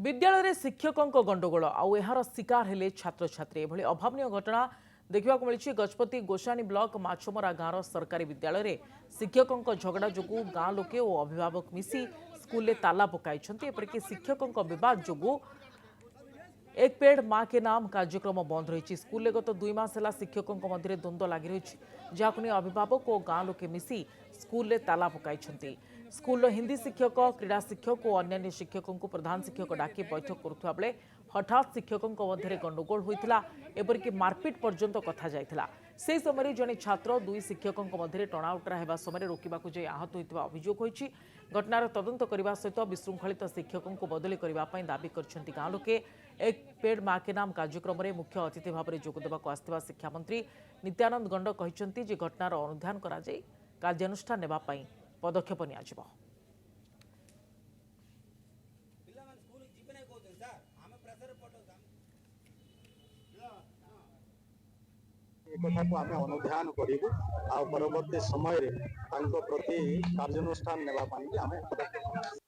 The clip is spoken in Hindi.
विद्यालय रे शिक्षकों गंडगोल आर शिकार हेले छात्र छात्री एभली अभावन घटना देखा मिली गजपति गोसाणी ब्लॉक माछमरा गाँव सरकारी विद्यालय रे शिक्षकों झगड़ा जो गाँ लोके और अभिभावक मिसी स्कूल ताला पकाई एपरिक शिक्षकों बद जो एक पेड़ माँ के नाम कार्यक्रम बंद रही स्कूल गत 2 मास है शिक्षकों मध्य द्वंद्व लगी रही जहां नहीं अभिभावक और गाँ लोके मिसी स्कूल ताला पकाई स्कूल हिंदी शिक्षक क्रीड़ा शिक्षक और अन्य शिक्षकों को प्रधान शिक्षक डाकी बैठक करुवा बेले हठात शिक्षकों मध्य गंडगोल होता एपरिक मारपिट पर्यंत कथा जाइथिला से समय जड़े छात्र 2 शिक्षकों मध्य टणाउटरा होगा समय रोकवा जाए आहत होता अभियोग होती घटनार तदंत करने सहित विशृंखलित शिक्षकों को बदली करने दाबी कर गाँ लोके एक पेड़ माँ के नाम कार्यक्रम में मुख्य अतिथि भाव में जोगदेवा आसथिबा शिक्षा मंत्री नित्यानंद गंड कहते घटनार अनुधान कर कार्यानुष्ठान नेबापई पदक्षेप नियाजिबो। अनुधान करूँ आ परवर्ती समय प्रति कार्यानुष्ठान नेबापई